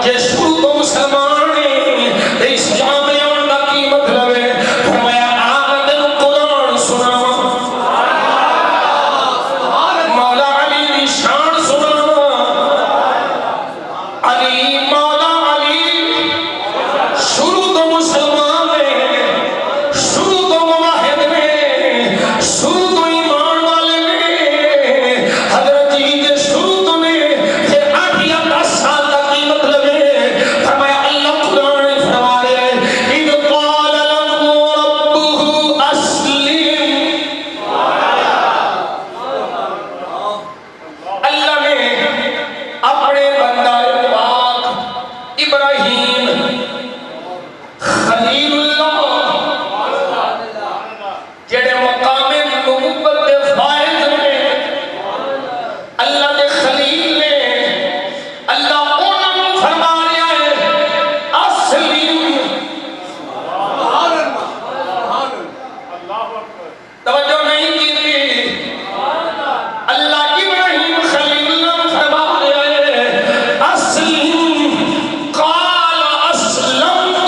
جے شروع تو مسلمان ہے تے اسلام لیاون دا کی مطلب ہے فرمایا آمد قرآن سناواں مولا علی دی شان سناواں علی مولا علی شروع تو مسلمان ہے شروع تو موحد میں شروع تو ایمان والے میں حضرت جی کے شروع تو میں پھر 8 یا 10 سال تک کی مطلب ہے فرمایا اللہ قرآن نے فرما رہا ہے اذ قال له ربه اسلم اللہ نے اپنے بندہ پاک ابراہیم خلیل اللہ جڑے مقام نبوت دے فائز نے اللہ دے خلیل نے اللہ انہاں نوں فرما رہا ہے اسلم توجہ نہیں کی اللہ ابراہیم خلیل اللہ نوں فرما رہا ہے اسلم قال اسلمت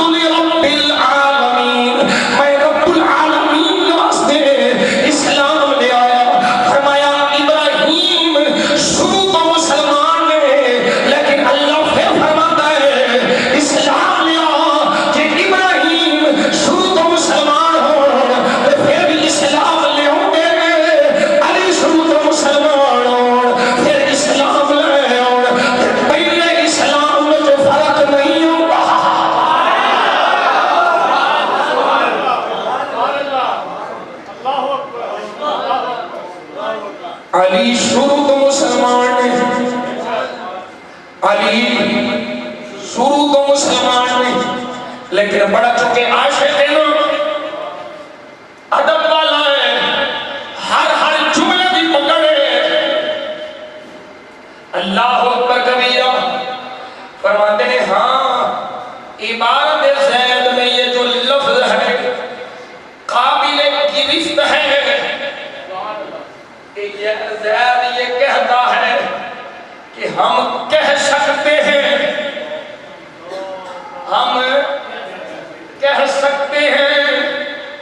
لرب العالمین میں رب العالمین واسطے اسلام لے آیا فرمایا ابراہیم شروع تو مسلمان نے لیکن اللہ پھر فرماتا ہے اسلام لیا کہ ابراہیم شروع تو مسلمان ہو تو پھر بھی اسلام لے ہوں گے علی شروع تو مسلمان ہو پھر اسلام لے ہوں پہلے اسلام میں جو فرق نہیں ہوگا علی شروع تو مسلمان نے علی شروع تو مسلمان نے لیکن بڑا چونکہ عاشق ہے نا ادب والا ہے ہر جملے بھی پکڑے اللہ اکبر کبیرہ فرماتے ہیں ہاں عبارت زید میں یہ جو لفظ ہے قابل گرفت ہے کہ زید یہ کہتا ہے کہ ہم کہہ سکتے ہیں ہم کہہ سکتے ہیں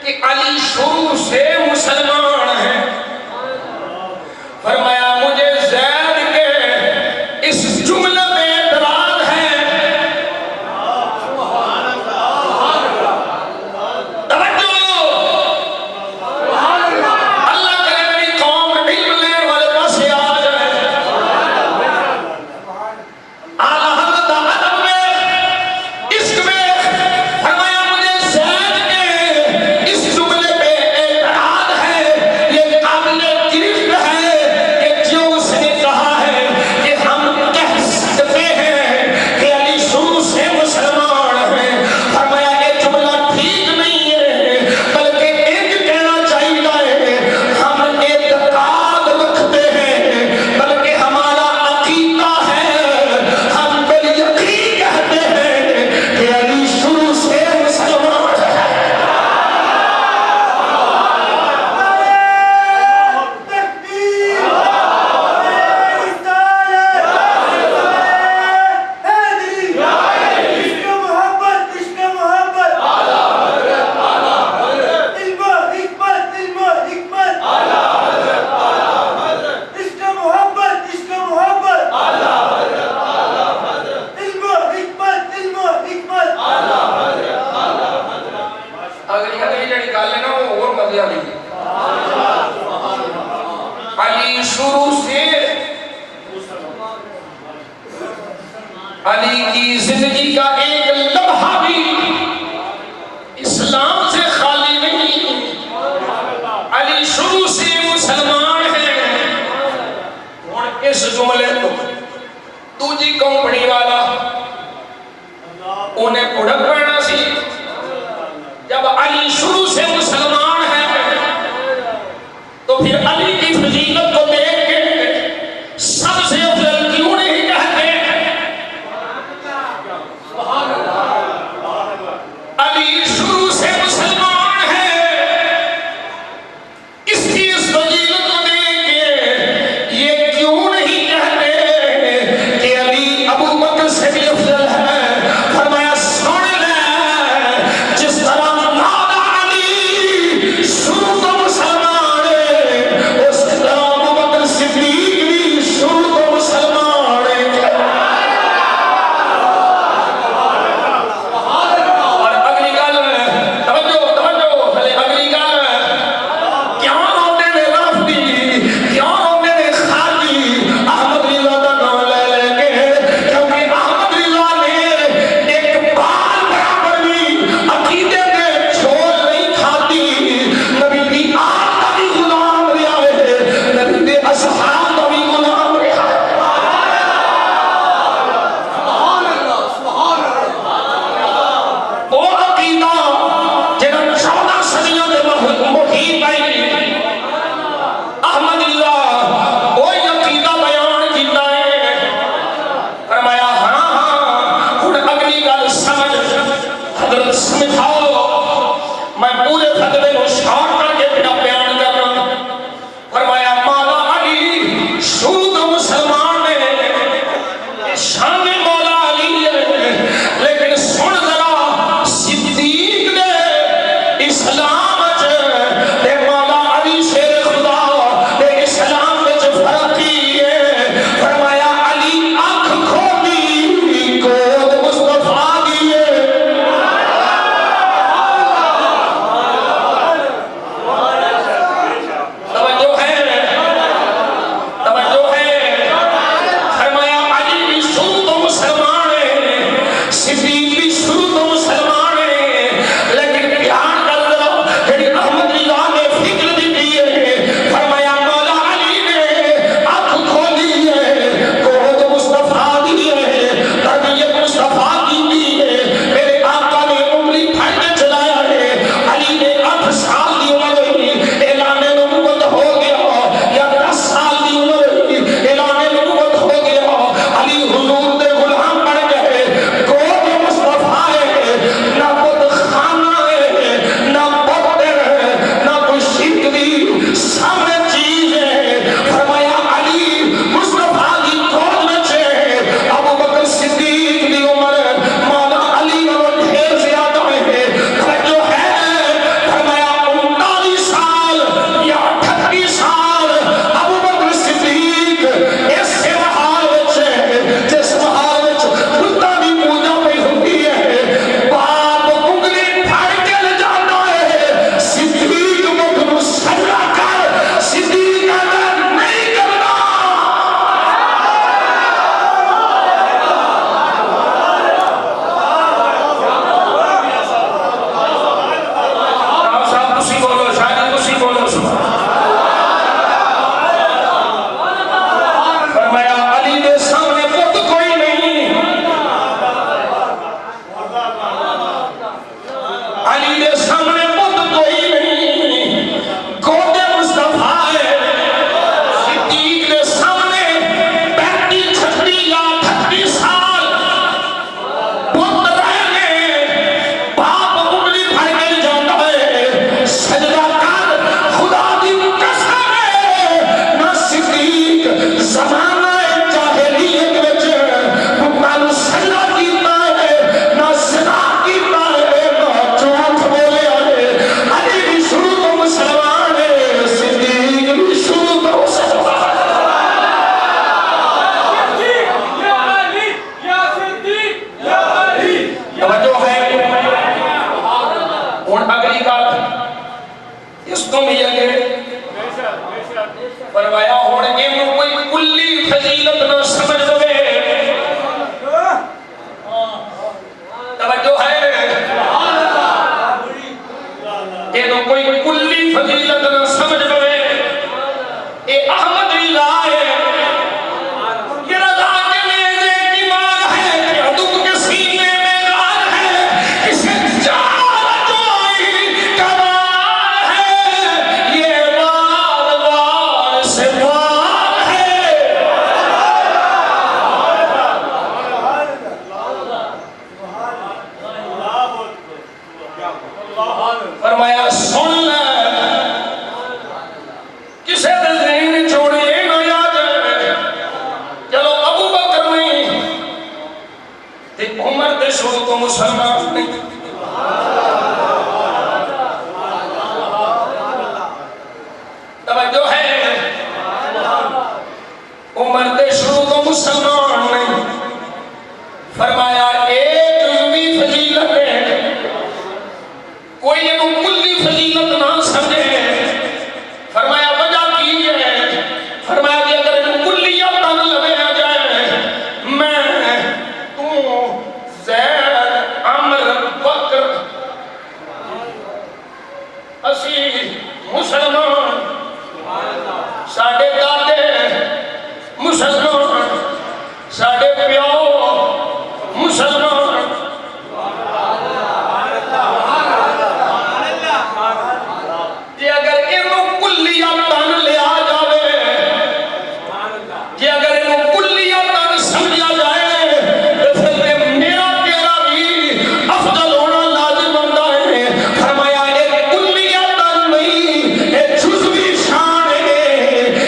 کہ علی شروع سے مسلمان ہے فرمایا مجھے زید کے اس جملے میں اعتراض ہے اللہ کرے میری قوم علم لینے والے پاس آ جائے اعلیٰ حضرت ادب میں عشق میں فرمایا مجھے زید کے اس جملے پہ اعتراض ہے علی شروع سے علی کی زندگی کا ایک لمحہ بھی اسلام سے خالی نہیں. علی شروع سے مسلمان ہے. اور اس جملے کو دوجی کمپنی والا انہیں پڑک پڑنا سی. جب علی شروع سے مسلمان ہے تو پھر علی کی فضیلت کو دیکھ کے سب سے افضل کیوں نہیں کہتے؟ علی شروع سے مسلمان ہے، اس کی اس فضیلت کو دیکھ کے یہ کیوں نہیں کہتے کہ علی ابو بکر سے بھی افضل ہے؟ فرمایا سن لے، جس طرح مولا علی شروع تو مسلمان ہے، اس طرح ابو بکر صدیق بھی شروع تو مسلمان ہے. اور اگلی گل توجہ توجہ، اگلی گل کیا ہوتے ہیں رب فرمایا ہن اینو کوئی کلی فضیلت نہ سمجھ لوے توجہ ہے اینو کوئی کلی فضیلت نہ سمجھ لوے اے احمد رضا ہے یہ رضا کے نیزے کی مار ہے کہ عدو کے سینے میں غار ہے اسے چار جوئی کمال ہے یہ وار وار سے وار ہے فرمایا سن لے کسے دل ذہن چھوڑے نہ یاد چلو ابو بکر نہیں تے عمر دے شروع تو مسلمان نہیں توجہ ہے عمر دے شروع تو مسلمان نہیں فرمایا ایک جزوی فضیلت ہے کوئی یہ کلی فضیلت نہ سمجھے فرمایا وجہ کی ہے فرمایا کہ اگر کلیت نہ لگے آ جائے میں تو زید عمر بکر اسی مسلمان ساڑھے دادے مسلمان ساڑھے پیو مسلمان جی اگر انہوں کلیات تن لیا جاوے جی اگر انہوں کلیات تن سمجھا جائے تو پھر میرا تیرا بھی افضل ہونا لازم بنتا ہے فرمایا ایک کلیات تن نہیں ایک جزوی شان ہے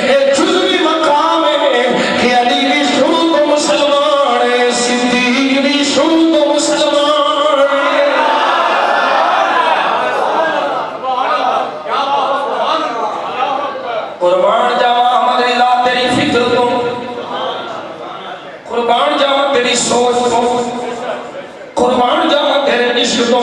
ایک جزوی مقام ہے کہ علی بھی شروع تو مسلمان ہے صدیق بھی شروع تو مسلمان ہے قربان جاواں احمد رضا تیری فکر تو قربان جاواں تیری سوچ تو قربان جاواں تیرے عشق تو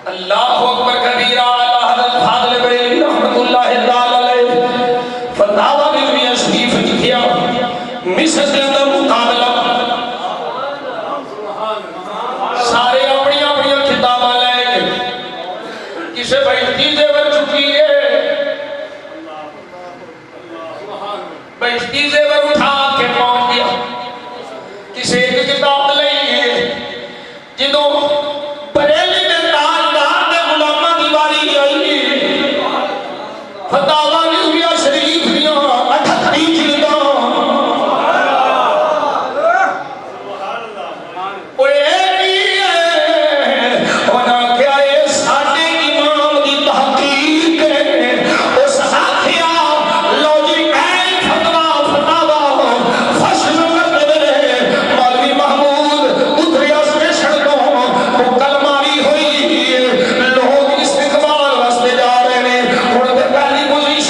اللہ اکبر کبیرہ اللہ حضرت فاضل بریلوی رحمت اللہ تعالی علیہ فتاوی رضویہ شریف لکھیا مصر کے اندر مقابلہ سارے اپنی اپنی کتاباں لے کے کسے بہشتی زیور چکی ہے بہشتی زیور اٹھا کے پہنچ گیا کسے ایک کتاب لئی جدوں بریلی دے تاجدار دے غلاماں دی واری آئی فتاوی رضویہ شریف دیاں 38 جلداں اوے کی ہے انہاں کیا اے ساڈے امام دی تحقیق ہے اس آکھیا لو جی اے فتوا فصل کر دے مولوی محمود اتریا اسٹیشن تو کلماری ہوئی لوگ استقبال واسطے جا رہے ہیں ہن تے پہلی پوزیشن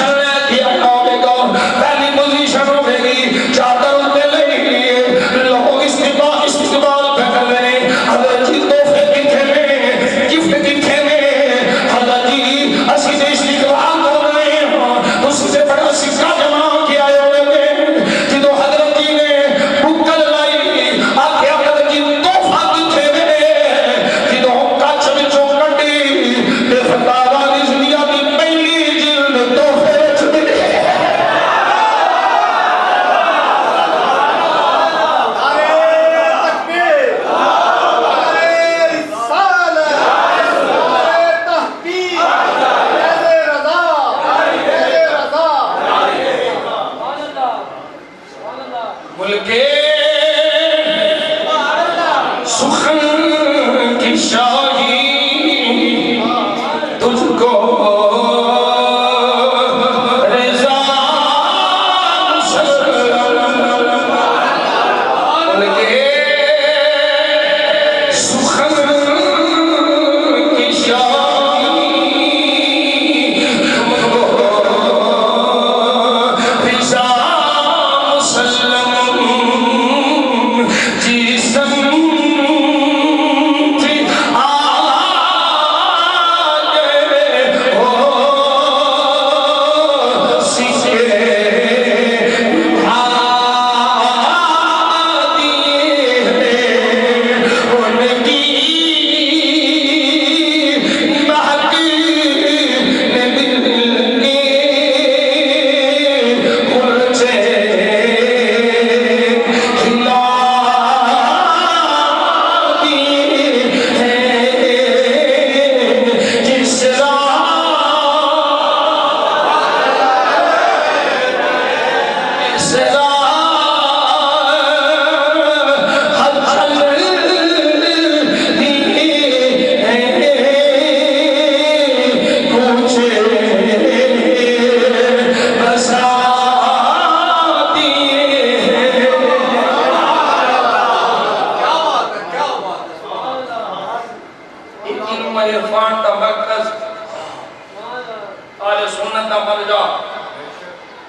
آل سنت بن جا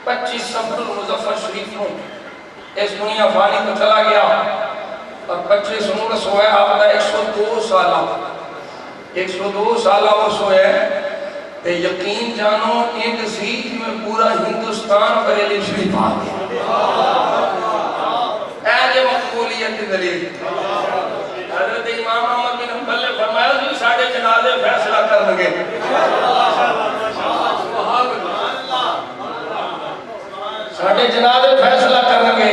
25 سفر المظفر شریف ہوں اس دنیا فانی کو چلا گیا اور 25 عمر سوئے آپ کا 102 سالہ 102 سالہ وہ سوئے تے یقین جانو ایک زید میں پورا ہندوستان بریلی شریف آ گیا اے جو مقبولیت کی دلیل حضرت امام احمد بن حنبل نے فرمایا کہ ساڑھے جنازے فیصلہ کر لگے ساڑھے جنازے فیصلہ کر لگے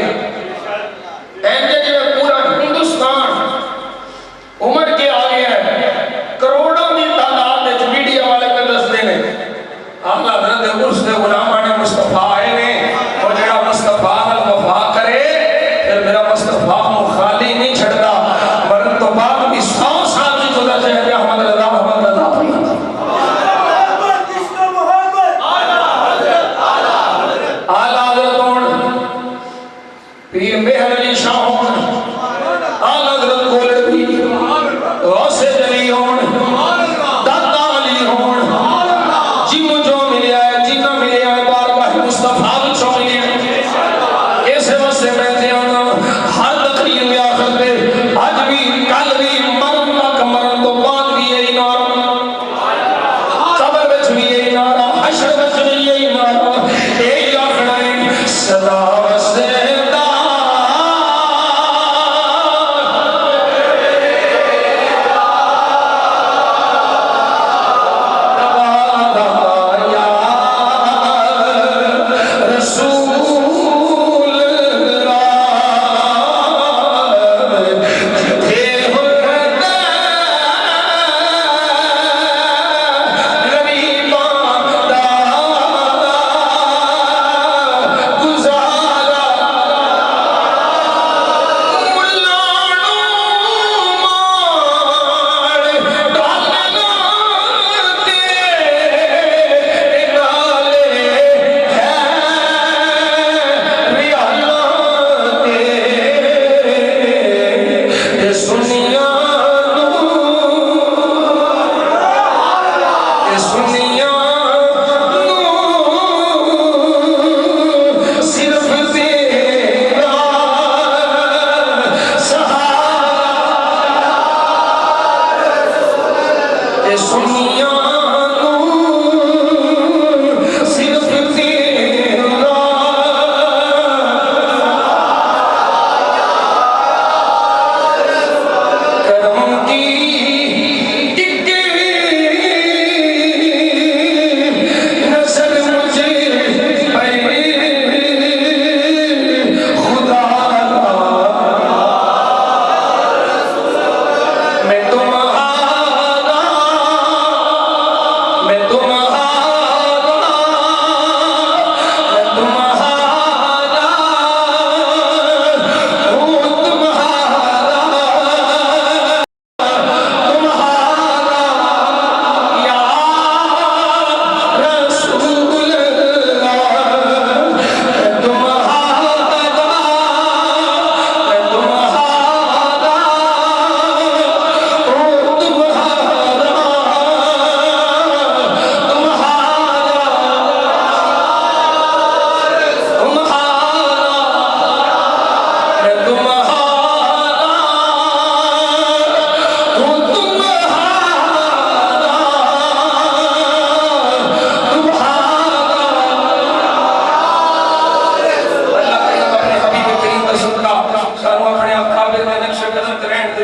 اینجے جو پورا ہندوستان عمر کے آگے ہے کروڑوں کی تعداد میں میڈیا والے پہ دستے نے اللہ حضرت عرص دے غلامان مصطفیٰ آئے نے اور جڑا مصطفیٰ نال وفا کرے پھر میرا مصطفیٰ مخالی نہیں چھڑتا مرن تو بعد بھی 100 سال کی گزر جائے کہ احمد رضا احمد رضا پڑھا آلہ حضرت ہون پیر مہر علی شاہ ہون آلہ حضرت گولڈ بھی غوث جلی ہون داتا علی ہون جن جو ملے آئے جنہ ملے آئے بارگاہ مصطفیٰ بچوں ملے آئے ایسے واسے میں دیانا ہر تقریر میں آخر دے آج بھی کل بھی مرن لک مرن تو بعد بھی یہی نارا قبر بچ بھی یہی نارا حشر بچ بھی یہی نارا ایک آخرائیں صدا وسیدہ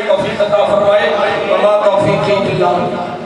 توفیق عطا فرمائے وما توفیقی باللہ